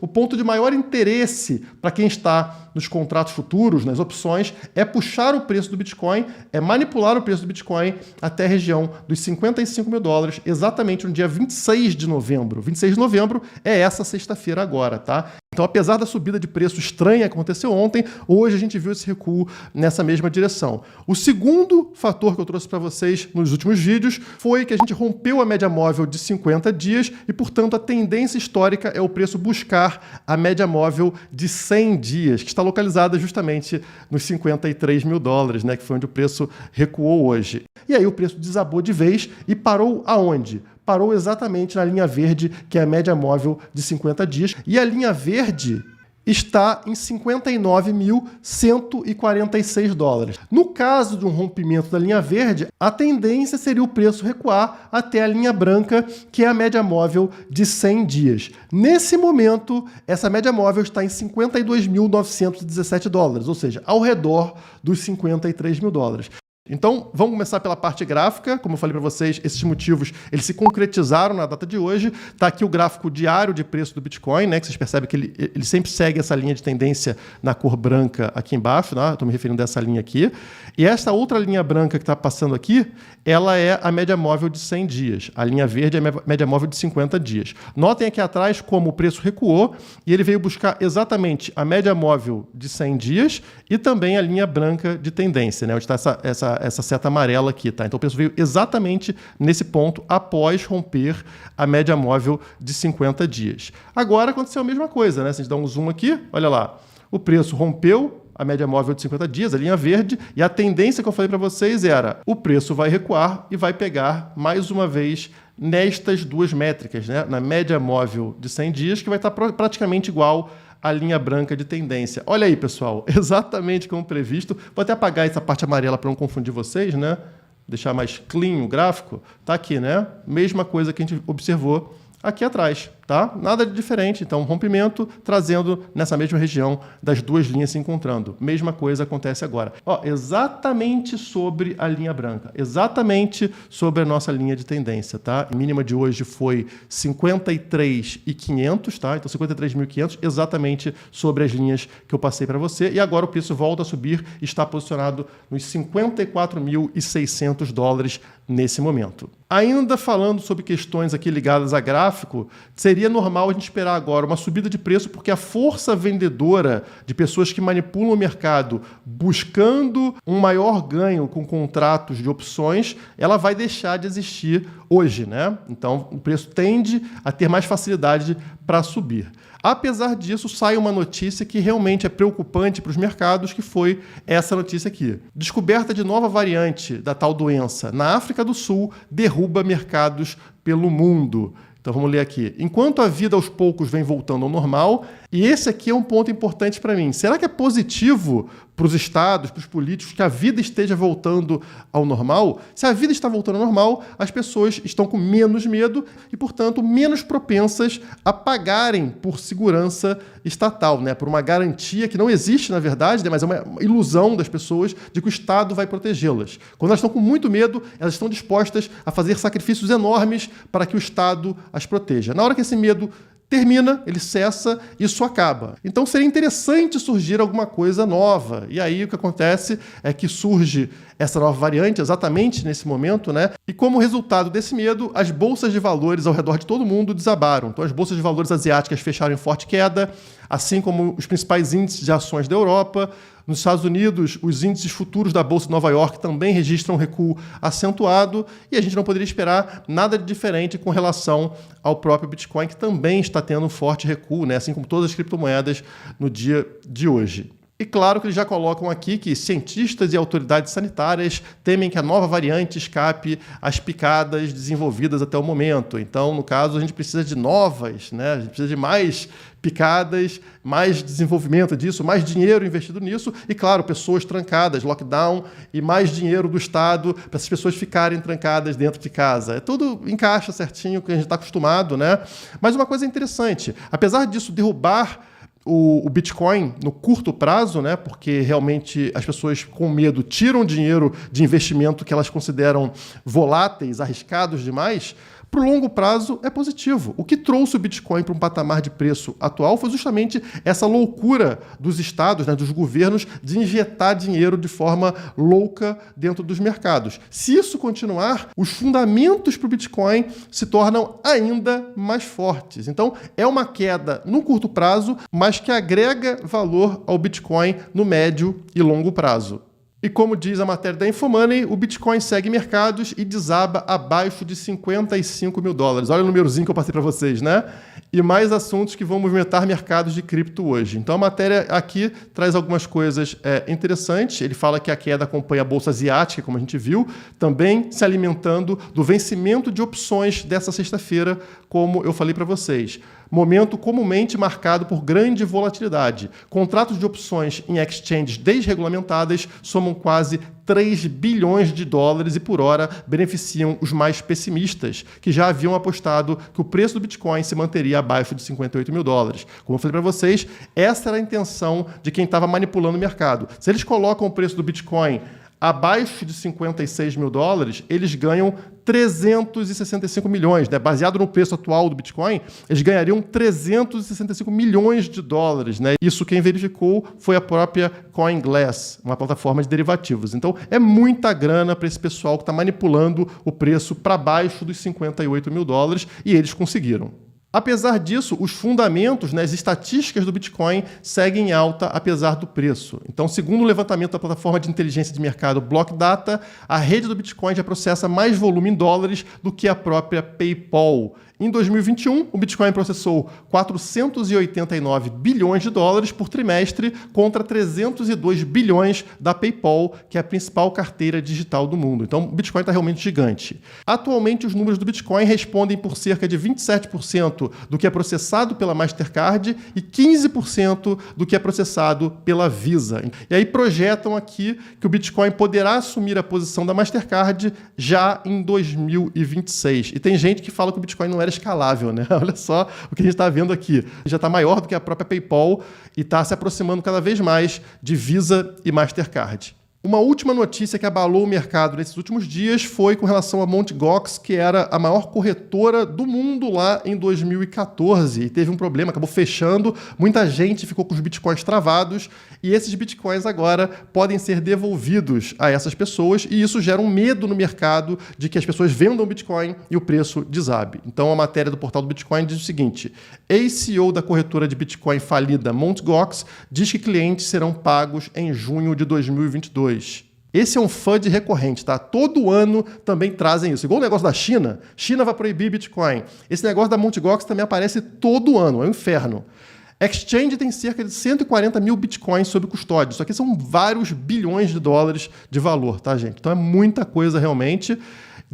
o ponto de maior interesse para quem está nos contratos futuros, nas opções, é puxar o preço do Bitcoin, é manipular o preço do Bitcoin até a região dos 55 mil dólares, exatamente no dia 26 de novembro. 26 de novembro é essa sexta-feira agora, tá? Então, apesar da subida de preço estranha que aconteceu ontem, hoje a gente viu esse recuo nessa mesma direção. O segundo fator que eu trouxe para vocês nos últimos vídeos foi que a gente rompeu a média móvel de 50 dias e, portanto, a tendência histórica é o preço buscar a média móvel de 100 dias, que está localizada justamente nos 53 mil dólares, né, que foi onde o preço recuou hoje. E aí o preço desabou de vez e parou aonde? Parou exatamente na linha verde, que é a média móvel de 50 dias. E a linha verde está em 59.146 dólares. No caso de um rompimento da linha verde, a tendência seria o preço recuar até a linha branca, que é a média móvel de 100 dias. Nesse momento, essa média móvel está em 52.917 dólares, ou seja, ao redor dos 53 mil dólares. Então, vamos começar pela parte gráfica. Como eu falei para vocês, esses motivos eles se concretizaram na data de hoje. Está aqui o gráfico diário de preço do Bitcoin, né, que vocês percebem que ele sempre segue essa linha de tendência na cor branca aqui embaixo. Né? Estou me referindo a essa linha aqui. E essa outra linha branca que está passando aqui, ela é a média móvel de 100 dias. A linha verde é a média móvel de 50 dias. Notem aqui atrás como o preço recuou e ele veio buscar exatamente a média móvel de 100 dias e também a linha branca de tendência, né, onde está essa seta amarela aqui, tá? Então o preço veio exatamente nesse ponto após romper a média móvel de 50 dias. Agora aconteceu a mesma coisa, né? Se a gente dá um zoom aqui, olha lá, o preço rompeu a média móvel de 50 dias, a linha verde, e a tendência que eu falei para vocês era o preço vai recuar e vai pegar mais uma vez nestas duas métricas, né? Na média móvel de 100 dias, que vai estar praticamente igual a linha branca de tendência. Olha aí, pessoal, exatamente como previsto. Vou até apagar essa parte amarela para não confundir vocês, né? Deixar mais clean o gráfico. Tá aqui, né? Mesma coisa que a gente observou aqui atrás, tá? Nada de diferente. Então, rompimento trazendo nessa mesma região das duas linhas se encontrando. Mesma coisa acontece agora. Ó, exatamente sobre a linha branca. Exatamente sobre a nossa linha de tendência, tá? A mínima de hoje foi 53.500, tá? Então, 53.500, exatamente sobre as linhas que eu passei para você. E agora o preço volta a subir e está posicionado nos 54.600 dólares nesse momento. Ainda falando sobre questões aqui ligadas a gráfico, seria normal a gente esperar agora uma subida de preço porque a força vendedora de pessoas que manipulam o mercado buscando um maior ganho com contratos de opções, ela vai deixar de existir hoje, né? Então, o preço tende a ter mais facilidade para subir. Apesar disso, sai uma notícia que realmente é preocupante para os mercados, que foi essa notícia aqui. Descoberta de nova variante da tal doença na África do Sul derruba mercados pelo mundo. Então vamos ler aqui. Enquanto a vida aos poucos vem voltando ao normal, e esse aqui é um ponto importante para mim. Será que é positivo para os estados, para os políticos, que a vida esteja voltando ao normal? Se a vida está voltando ao normal, as pessoas estão com menos medo e, portanto, menos propensas a pagarem por segurança estatal, né? Por uma garantia que não existe, na verdade, né? Mas é uma ilusão das pessoas de que o Estado vai protegê-las. Quando elas estão com muito medo, elas estão dispostas a fazer sacrifícios enormes para que o Estado as proteja. Na hora que esse medo termina, ele cessa, isso acaba. Então seria interessante surgir alguma coisa nova. E aí o que acontece é que surge essa nova variante exatamente nesse momento, né? E como resultado desse medo, as bolsas de valores ao redor de todo mundo desabaram. Então as bolsas de valores asiáticas fecharam em forte queda, assim como os principais índices de ações da Europa. Nos Estados Unidos, os índices futuros da Bolsa de Nova York também registram um recuo acentuado e a gente não poderia esperar nada de diferente com relação ao próprio Bitcoin, que também está tendo um forte recuo, né? Assim como todas as criptomoedas no dia de hoje. E claro que eles já colocam aqui que cientistas e autoridades sanitárias temem que a nova variante escape às picadas desenvolvidas até o momento. Então, no caso, a gente precisa de novas, né? A gente precisa de mais picadas, mais desenvolvimento disso, mais dinheiro investido nisso e, claro, pessoas trancadas, lockdown e mais dinheiro do Estado para essas pessoas ficarem trancadas dentro de casa. Tudo encaixa certinho com o que a gente está acostumado, né? Mas uma coisa interessante, apesar disso derrubar o Bitcoin no curto prazo, né, porque realmente as pessoas com medo tiram dinheiro de investimento que elas consideram voláteis, arriscados demais, Para o longo prazo é positivo. O que trouxe o Bitcoin para um patamar de preço atual foi justamente essa loucura dos estados, né, dos governos, de injetar dinheiro de forma louca dentro dos mercados. Se isso continuar, os fundamentos para o Bitcoin se tornam ainda mais fortes. Então, é uma queda no curto prazo, mas que agrega valor ao Bitcoin no médio e longo prazo. E como diz a matéria da Infomoney, o Bitcoin segue mercados e desaba abaixo de 55 mil dólares. Olha o númerozinho que eu passei para vocês, né? E mais assuntos que vão movimentar mercados de cripto hoje. Então a matéria aqui traz algumas coisas interessantes. Ele fala que a queda acompanha a bolsa asiática, como a gente viu, também se alimentando do vencimento de opções dessa sexta-feira, como eu falei para vocês. Momento comumente marcado por grande volatilidade. Contratos de opções em exchanges desregulamentadas somam quase 3 bilhões de dólares e por hora beneficiam os mais pessimistas, que já haviam apostado que o preço do Bitcoin se manteria abaixo de 58 mil dólares. Como eu falei para vocês, essa era a intenção de quem estava manipulando o mercado. Se eles colocam o preço do Bitcoin abaixo de 56 mil dólares, eles ganham 365 milhões. Né? Baseado no preço atual do Bitcoin, eles ganhariam 365 milhões de dólares. Né? Isso quem verificou foi a própria CoinGlass, uma plataforma de derivativos. Então, é muita grana para esse pessoal que está manipulando o preço para baixo dos 58 mil dólares e eles conseguiram. Apesar disso, os fundamentos, né, as estatísticas do Bitcoin seguem em alta apesar do preço. Então, segundo o levantamento da plataforma de inteligência de mercado Blockdata, a rede do Bitcoin já processa mais volume em dólares do que a própria PayPal. Em 2021, o Bitcoin processou 489 bilhões de dólares por trimestre contra 302 bilhões da PayPal, que é a principal carteira digital do mundo. Então, o Bitcoin está realmente gigante. Atualmente, os números do Bitcoin respondem por cerca de 27% do que é processado pela Mastercard e 15% do que é processado pela Visa. E aí projetam aqui que o Bitcoin poderá assumir a posição da Mastercard já em 2026. E tem gente que fala que o Bitcoin não era escalável, né? Olha só o que a gente está vendo aqui. Já está maior do que a própria PayPal e está se aproximando cada vez mais de Visa e Mastercard. Uma última notícia que abalou o mercado nesses últimos dias foi com relação a Mt. Gox, que era a maior corretora do mundo lá em 2014. E teve um problema, acabou fechando, muita gente ficou com os bitcoins travados e esses bitcoins agora podem ser devolvidos a essas pessoas e isso gera um medo no mercado de que as pessoas vendam bitcoin e o preço desabe. Então a matéria do portal do Bitcoin diz o seguinte: ex-CEO da corretora de bitcoin falida Mt. Gox diz que clientes serão pagos em junho de 2022. Esse é um FUD recorrente, tá? Todo ano também trazem isso. Igual o negócio da China. China vai proibir Bitcoin. Esse negócio da Mt. Gox também aparece todo ano. É um inferno. Exchange tem cerca de 140 mil Bitcoins sob custódia. Isso aqui são vários bilhões de dólares de valor, tá, gente? Então é muita coisa realmente.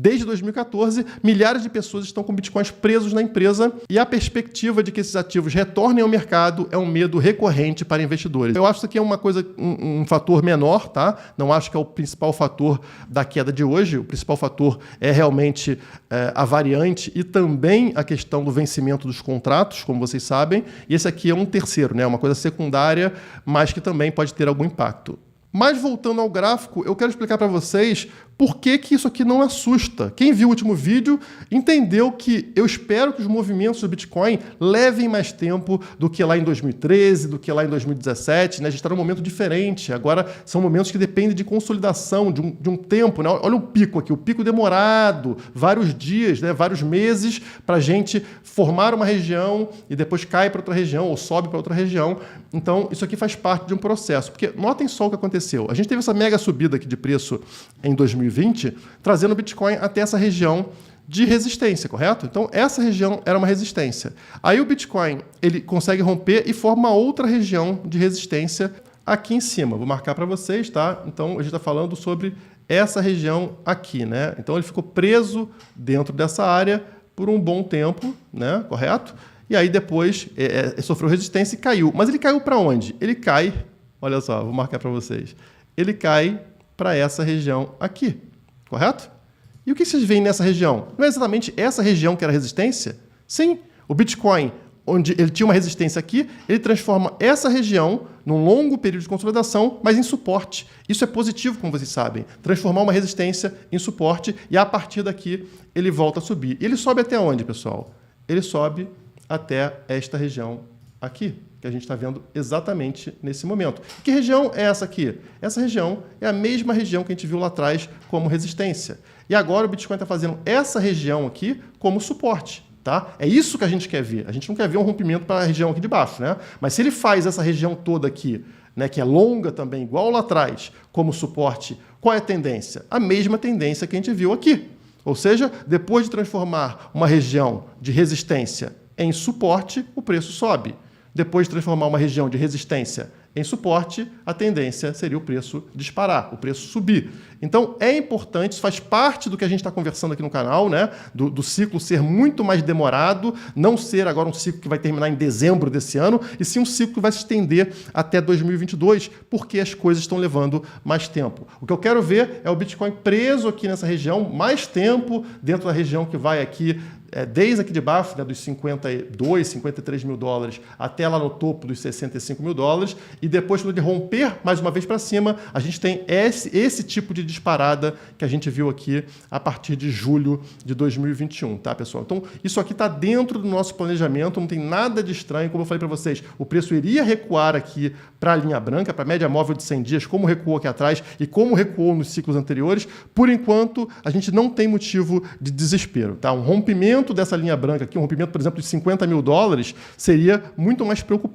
Desde 2014, milhares de pessoas estão com bitcoins presos na empresa e a perspectiva de que esses ativos retornem ao mercado é um medo recorrente para investidores. Eu acho que isso aqui é uma coisa, um fator menor, tá? Não acho que é o principal fator da queda de hoje. O principal fator é realmente a variante e também a questão do vencimento dos contratos, como vocês sabem. E esse aqui é um terceiro, né? Uma coisa secundária, mas que também pode ter algum impacto. Mas voltando ao gráfico, eu quero explicar para vocês por que isso aqui não assusta. Quem viu o último vídeo entendeu que eu espero que os movimentos do Bitcoin levem mais tempo do que lá em 2013, do que lá em 2017. Né? A gente está num momento diferente. Agora são momentos que dependem de consolidação, de um tempo. Né? Olha o pico aqui, o pico demorado, vários dias, né? Vários meses para a gente formar uma região e depois cai para outra região ou sobe para outra região. Então isso aqui faz parte de um processo. Porque notem só o que aconteceu. A gente teve essa mega subida aqui de preço em 2020, trazendo o Bitcoin até essa região de resistência, correto? Então, essa região era uma resistência. Aí o Bitcoin ele consegue romper e forma uma outra região de resistência aqui em cima. Vou marcar para vocês, tá? Então, a gente está falando sobre essa região aqui, né? Então, ele ficou preso dentro dessa área por um bom tempo, né? Correto? E aí, depois, sofreu resistência e caiu. Mas ele caiu para onde? Ele cai, olha só, vou marcar para vocês. Ele cai para essa região aqui, correto? E o que vocês veem nessa região? Não é exatamente essa região que era resistência? Sim, o Bitcoin onde ele tinha uma resistência aqui, ele transforma essa região num longo período de consolidação, mas em suporte. Isso é positivo, como vocês sabem. Transformar uma resistência em suporte e a partir daqui ele volta a subir. E ele sobe até onde, pessoal? Ele sobe até esta região aqui, que a gente está vendo exatamente nesse momento. Que região é essa aqui? Essa região é a mesma região que a gente viu lá atrás como resistência. E agora o Bitcoin está fazendo essa região aqui como suporte. Tá? É isso que a gente quer ver. A gente não quer ver um rompimento para a região aqui de baixo, né? Mas se ele faz essa região toda aqui, né, que é longa também, igual lá atrás, como suporte, qual é a tendência? A mesma tendência que a gente viu aqui. Ou seja, depois de transformar uma região de resistência em suporte, o preço sobe. Depois de transformar uma região de resistência em suporte, a tendência seria o preço disparar, o preço subir. Então, é importante, isso faz parte do que a gente está conversando aqui no canal, né? Do ciclo ser muito mais demorado, não ser agora um ciclo que vai terminar em dezembro desse ano, e sim um ciclo que vai se estender até 2022, porque as coisas estão levando mais tempo. O que eu quero ver é o Bitcoin preso aqui nessa região, mais tempo dentro da região que vai aqui, desde aqui de baixo, né, dos 52, 53 mil dólares, até lá no topo dos 65 mil dólares, e depois, quando ele romper mais uma vez para cima, a gente tem esse tipo de disparada que a gente viu aqui a partir de julho de 2021, tá, pessoal? Então, isso aqui está dentro do nosso planejamento, não tem nada de estranho, como eu falei para vocês, o preço iria recuar aqui para a linha branca, para a média móvel de 100 dias, como recuou aqui atrás e como recuou nos ciclos anteriores. Por enquanto, a gente não tem motivo de desespero, tá? Um rompimento dessa linha branca aqui, um rompimento, por exemplo, de 50 mil dólares, seria muito mais preocupante.